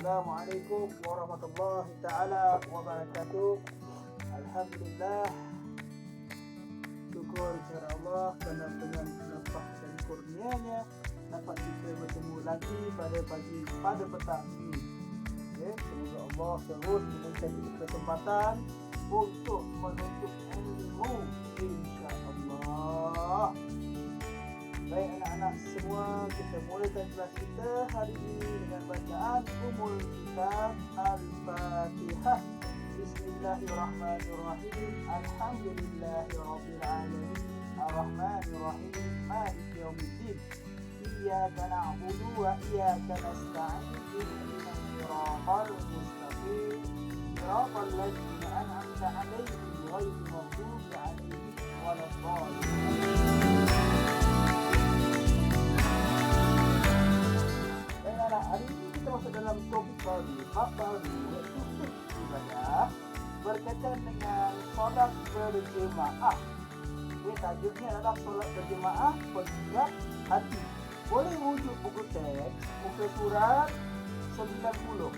Assalamualaikum warahmatullahi ta'ala wabarakatuh. Alhamdulillah, syukur kepada Allah kerana dengan nafas dan kurnianya dapat kita bertemu lagi pada petang ini. Semoga Allah terus memberikan kita kesempatan untuk menuntut ilmu, insya-Allah. Baik anak-anak semua, kita mulakan kelas kita hari ini dengan bacaan Ummul Kitab Al-Fatihah. Bismillahirrahmanirrahim. Alhamdulillahirabbil alamin. Ar-Rahmanirrahim. Maliki yaumiddin. Iyyaka na'budu wa iyyaka nasta'in. Ihdinas siratal mustaqim. Siratal ladzina an'amta 'alaihim ghairil maghdubi 'alaihim waladdallin. Hari ini kita masuk dalam topik baru, bab baru, iaitu fikih ibadah berkaitan dengan solat berjemaah. Tajuknya adalah solat berjemaah pengingat hati. Boleh rujuk buku teks, muka surat 90.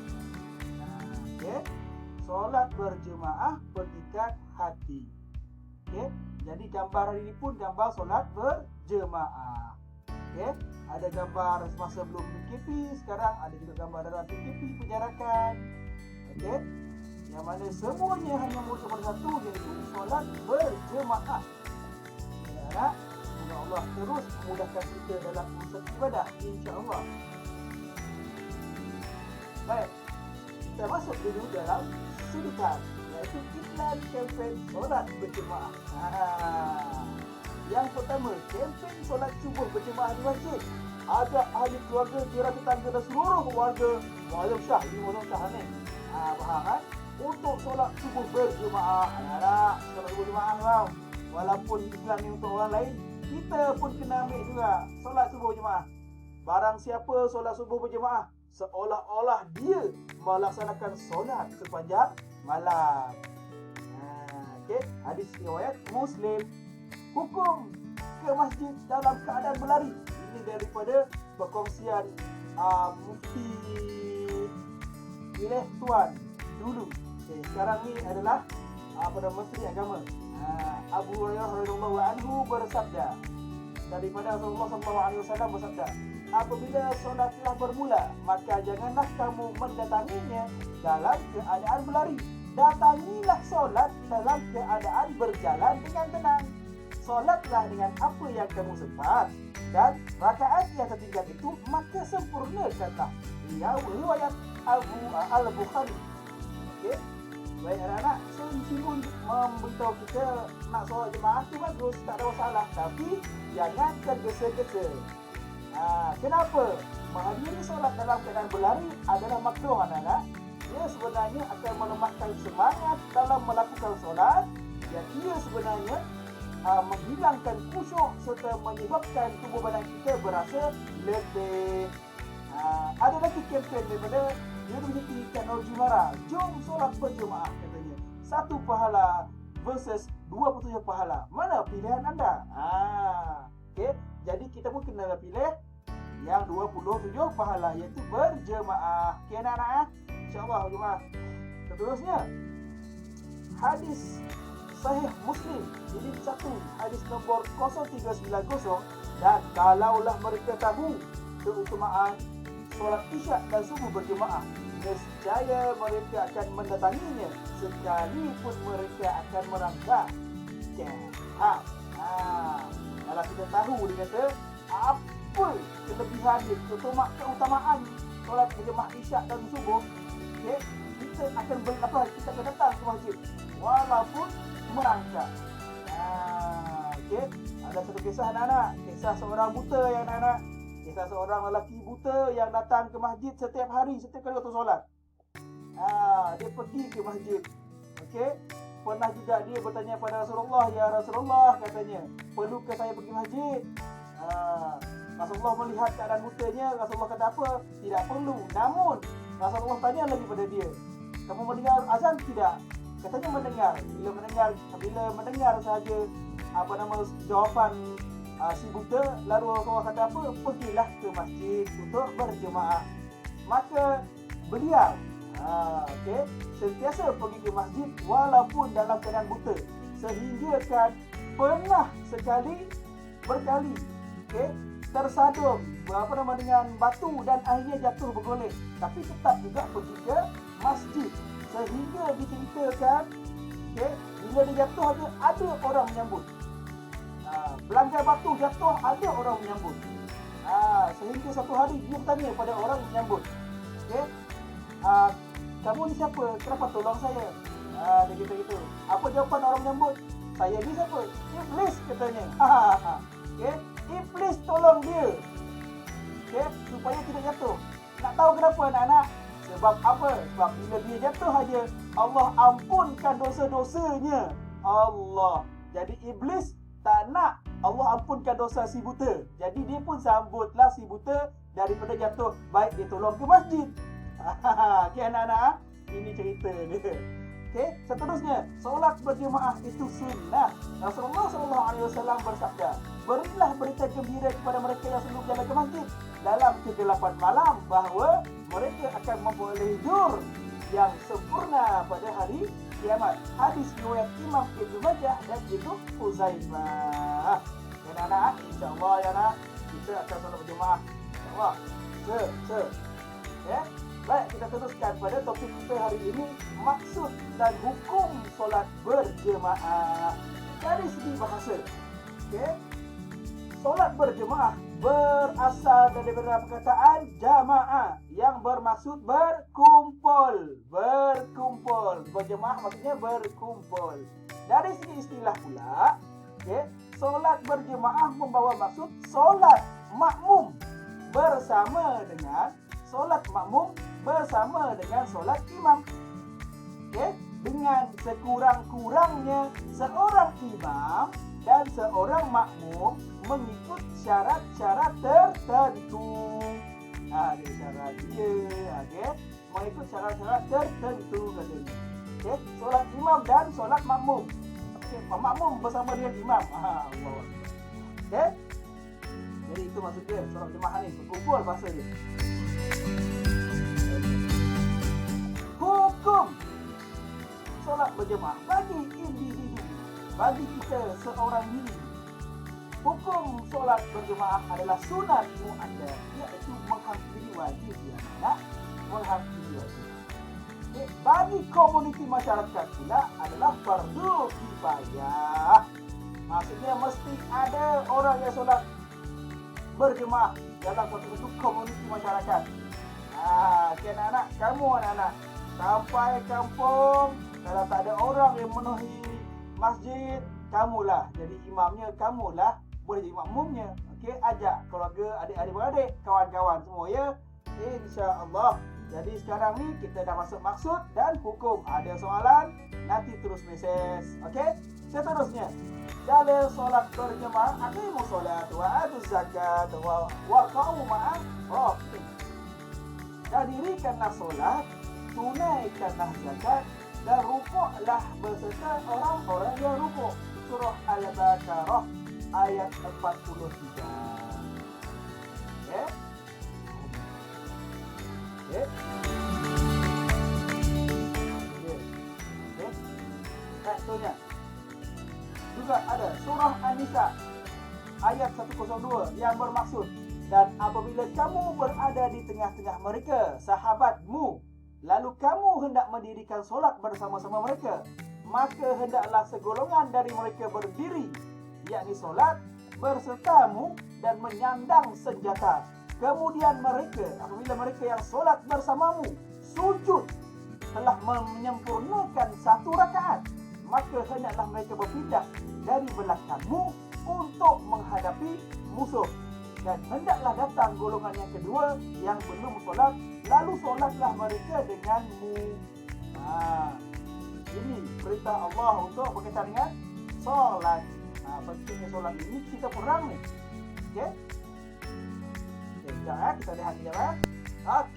Solat berjemaah pengikat hati. Jadi gambar hari ini pun gambar solat berjemaah. Ada gambar semasa belum PKP, sekarang ada juga gambar dalam PKP penjarakan. Yang mana semuanya hanya merujuk pada satu, iaitu solat berjemaah. Semoga Allah terus memudahkan kita dalam urusan ibadah, insya-Allah. Baik, kita masuk dulu dalam sudutan, iaitu iklan kempen solat berjemaah. Yang pertama, kempen solat subuh berjemaah di masjid. Ada ahli keluarga, jiran tetangga dan seluruh warga Muazzam Shah, ini Muazzam Shah ni. Faham kan? Untuk solat subuh berjemaah. Anak-anak, solat subuh berjemaah tau. Walaupun Islam ni untuk orang lain, kita pun kena ambil juga solat subuh berjemaah. Barang siapa solat subuh berjemaah, seolah-olah dia melaksanakan solat sepanjang malam. Hadis riwayat Muslim. Hukum ke masjid dalam keadaan berlari. Ini daripada perkongsian mufti wilayah Tuan dulu. Sekarang ni adalah pada Menteri Agama. Abu Hurairah radhiyallahu anhu bersabda, daripada Rasulullah SAW bersabda, apabila solat telah bermula, maka janganlah kamu mendatanginya dalam keadaan berlari. Datangilah solat dalam keadaan berjalan dengan tenang. Solatlah dengan apa yang kamu sempat, dan rakaat yang tertinggal itu maka sempurnakanlah. Riwayat Al-Bukhari. Baik anak-anak, so isi pun memberitahu kita nak solat jemaah tu bagus, tak ada masalah, tapi jangan tergesa-gesa. Kenapa? Menghadiri solat dalam keadaan berlari adalah makruh anak-anak. Ia sebenarnya akan melemahkan semangat dalam melakukan solat, dan ia sebenarnya menghilangkan khusyuk serta menyebabkan tubuh badan kita berasa letih. Ada lagi kempen daripada Universiti Teknologi Mara. Jom solat berjemaah katanya. 1 pahala versus 27 pahala. Mana pilihan anda? Jadi kita pun kena pilih yang 27 pahala, iaitu berjemaah. Anak-anak InsyaAllah jemaah. Seterusnya, hadis Sahih Muslim, jadi 1 hadis nombor 0390. Dan kalaulah mereka tahu keutamaan solat isyak dan subuh berjemaah, nescaya mereka akan mendatanginya sekalipun mereka akan merangkak. Kalau kita tahu dia kata apa kelebihan dia, keutamaan solat berjemaah isyak dan subuh, kita akan kita akan datang ke masjid walaupun merangkak. Ada satu kisah anak-anak, kisah seorang buta yang anak-anak, kisah seorang lelaki buta yang datang ke masjid setiap hari, setiap kali waktu solat. Dia pergi ke masjid. Pernah juga dia bertanya pada Rasulullah, ya Rasulullah, katanya, perlukah saya pergi masjid? Rasulullah melihat keadaan butanya, Rasulullah kata apa? Tidak perlu. Namun Rasulullah tanya lagi pada dia, kamu mendengar azan tidak? Katanya mendengar. Bila mendengar sahaja jawapan si buta, lalu Rasulullah kata apa? Pergilah ke masjid untuk berjemaah. Maka beliau sentiasa pergi ke masjid walaupun dalam keadaan buta, sehingga kan pernah berkali tersadum dengan batu dan akhirnya jatuh bergolek, tapi tetap juga pergi ke masjid, sehingga diceritakan bila dia jatuh ada orang menyambut. Belanggar batu jatuh, ada orang menyambut. Sehingga satu hari dia bertanya pada orang yang menyambut, kamu ni siapa? Kenapa tolong saya? Dia kata gitu. Apa jawapan orang menyambut? Saya ni siapa? Iblis, katanya. Iblis tolong dia, supaya tidak jatuh. Nak tahu kenapa, anak-anak? Sebab apa? Sebab bila dia jatuh aja, Allah ampunkan dosa-dosanya. Allah. Jadi iblis tak nak Allah ampunkan dosa si buta. Jadi dia pun sambutlah si buta daripada jatuh. Baik dia tolong ke masjid. Anak-anak, ini cerita dia. Seterusnya, solat berjemaah itu sunnah. Rasulullah SAW bersabda, berilah berita gembira kepada mereka yang selalu berjalan ke masjid dalam kegelapan malam bahawa mereka akan memperoleh hujur yang sempurna pada hari kiamat. Hadis riwayat Imam Ibnu Majah dan Ibnu Huzaimah. Anak-anak, insya-Allah ya nak, kita akan solat berjemaah. Insya-Allah. Baik, kita teruskan pada topik kita hari ini, maksud dan hukum solat berjemaah. Dari segi bahasa, solat berjemaah berasal daripada perkataan jamaah yang bermaksud berkumpul. Berjemaah maksudnya berkumpul. Dari segi istilah pula, solat berjemaah membawa maksud solat makmum bersama dengan solat imam. Dengan sekurang-kurangnya seorang imam dan seorang makmum mengikut syarat-syarat tertentu. Ada syarat dia, mengikut syarat-syarat tertentu katanya. Solat imam dan solat makmum. Makmum bersama dengan imam. Allah. Jadi itu maksud dia, solat jemaah ni berkumpul bahasa dia. Hukum solat berjemaah bagi individu, bagi kita seorang diri. Hukum solat berjemaah adalah sunat muakkad, iaitu menghampiri wajib menghampiri wajib. Bagi komuniti masyarakat pula adalah fardu kifayah. Maksudnya mesti ada orang yang solat berjemaah dalam satu komuniti masyarakat. Anak-anak, kamu anak-anak, sampai kampung, kalau tak ada orang yang memenuhi masjid, kamulah jadi imamnya, kamulah boleh jadi makmumnya. Ajak keluarga, adik-adik, kawan-kawan semua ya. InsyaAllah. Jadi sekarang ni kita dah masuk maksud dan hukum. Ada soalan, nanti terus mesej. Seterusnya, dalil solat berjemaah, aqimu solat wa atu zakat wa warqa'u ma'ah rafiq. Dirikanlah solat, tunaikanlah zakat dan rukuklah beserta orang-orang yang rukuk. Surah Al-Baqarah ayat 43. Contohnya juga ada surah An-Nisa ayat 102 yang bermaksud, dan apabila kamu berada di tengah-tengah mereka, sahabatmu, lalu kamu hendak mendirikan solat bersama-sama mereka, maka hendaklah segolongan dari mereka berdiri, yakni solat bersertamu dan menyandang senjata. Kemudian mereka, apabila mereka yang solat bersamamu sujud telah menyempurnakan satu rakaat, maka hendaklah mereka berpindah dari belakangmu untuk menghadapi musuh. Dan hendaklah datang golongan yang kedua yang belum solat, lalu solatlah mereka denganmu. Ini perintah Allah untuk berkaitan dengan solat. Pentingnya solat ini kita perang ni. Sekejap kita lihat sekejap.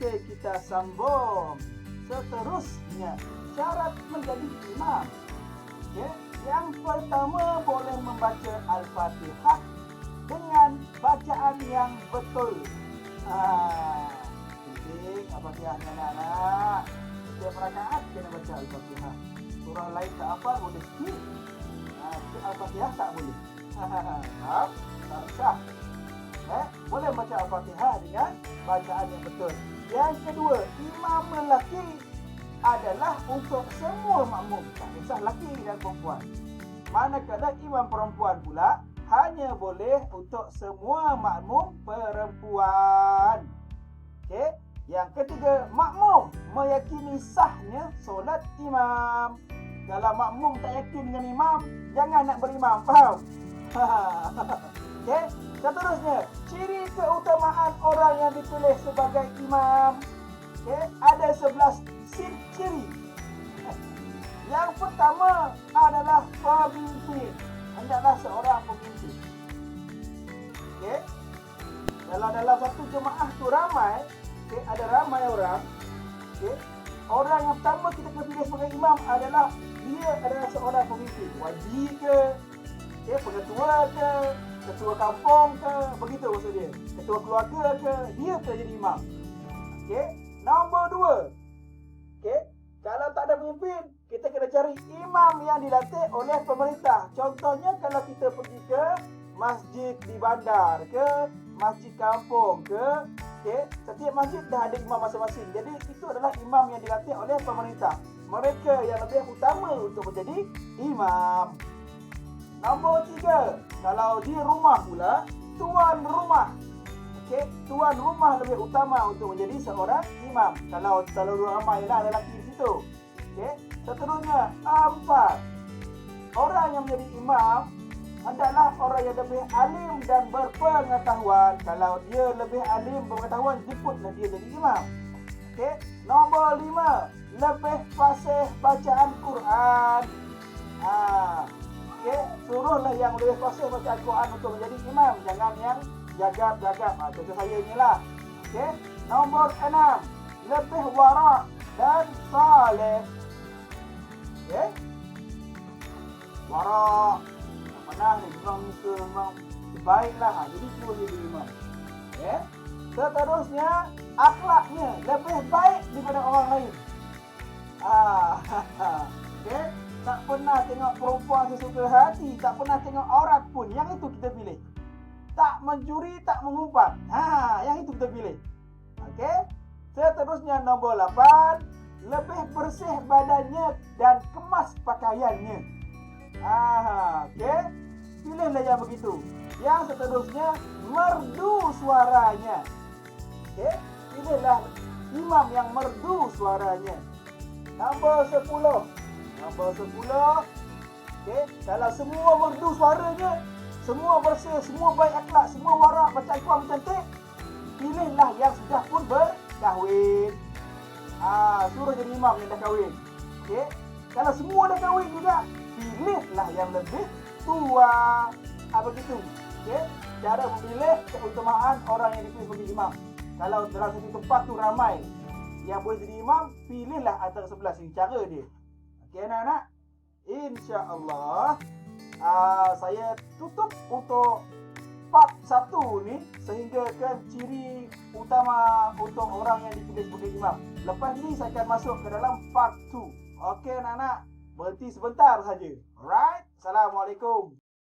Kita sambung. Seterusnya, syarat menjadi imam. Yang pertama, boleh membaca Al-Fatihah dengan bacaan yang betul. penting Al-Fatihahnya anak-anak. Setiap rakaat kena baca Al-Fatihah. Surah lain tak apa boleh skip. Al-Fatihah tak boleh. Faham? Tak sah. Boleh baca Al-Fatihah dengan bacaan yang betul. Yang kedua, imam lelaki adalah untuk semua makmum, tak kisah lelaki dan perempuan. Manakala imam perempuan pula hanya boleh untuk semua makmum perempuan. Okey. Yang ketiga, makmum meyakini sahnya solat imam. Kalau makmum tak yakin dengan imam, jangan nak berimam, faham? Okey. Seterusnya, ciri keutamaan orang yang dipilih sebagai imam. Okey, ada 11 ciri. Yang pertama adalah pemimpin. Hendaklah seorang pemimpin. Okey. Kalau dalam satu jemaah tu ramai, ada ramai orang. Okey. Orang yang pertama kita kena pilih sebagai imam adalah dia adalah seorang pemimpin. Wajib ke? Okey, pengetua ke? Ketua kampung ke? Begitu maksud dia. Ketua keluarga ke? Dia kena jadi imam. Okey. Nombor 2. Okey. Kalau tak ada pemimpin, kita kena cari imam yang dilatih oleh pemerintah. Contohnya kalau kita pergi ke masjid di bandar ke, masjid kampung ke, okey, setiap masjid dah ada imam masing-masing. Jadi itu adalah imam yang dilatih oleh pemerintah. Mereka yang lebih utama untuk menjadi imam. Nombor 3, kalau di rumah pula, tuan rumah. Okey, tuan rumah lebih utama untuk menjadi seorang imam. Kalau ramai lah ada lelaki di situ. Okey, seterusnya 4. Orang yang menjadi imam hendaklah orang yang lebih alim dan berpengetahuan. Kalau dia lebih alim berpengetahuan, jemputlah dia jadi imam. Okey, nombor 5, lebih fasih bacaan Quran. Okey, suruhlah yang lebih fasih baca Al-Quran untuk menjadi imam. Jangan yang gagap-gagap. Contoh saya inilah. Okey, nombor 6, lebih wara' dan saleh. Okey, wara' pernah ni memang baiklah. Jadi cuba jadi imam. Okey, seterusnya akhlaknya lebih baik daripada orang lain. Okey, tak pernah tengok perempuan sesuka hati, tak pernah tengok aurat pun. Yang itu kita pilih. Tak mencuri, tak mengumpat. Yang itu kita pilih. Okey. Seterusnya nombor 8, lebih bersih badannya dan kemas pakaiannya. Okey. Pilihlah yang begitu. Yang seterusnya, merdu suaranya. Okey. Pilihlah imam yang merdu suaranya. Nombor 10. Nombor 10. Okey, kalau semua merdu suaranya, semua bersih, semua baik akhlak, semua warak, baca Al-Quran cantik, pilihlah yang sudah pun berkahwin. Suruh jadi imam yang dah kahwin. Okey, kalau semua dah kahwin juga, pilihlah yang lebih tua. Begitu. Okey, cara memilih keutamaan orang yang dipilih sebagai imam. Kalau dalam satu tempat tu ramai yang boleh jadi imam, pilihlah antara 11 ini cara dia. Okey anak-anak, insya-Allah saya tutup untuk part 1 ni sehingga kan ciri utama untuk orang yang dipilih sebagai imam. Lepas ni saya akan masuk ke dalam part 2. Okey anak-anak, berhenti sebentar saja. Alright, Assalamualaikum.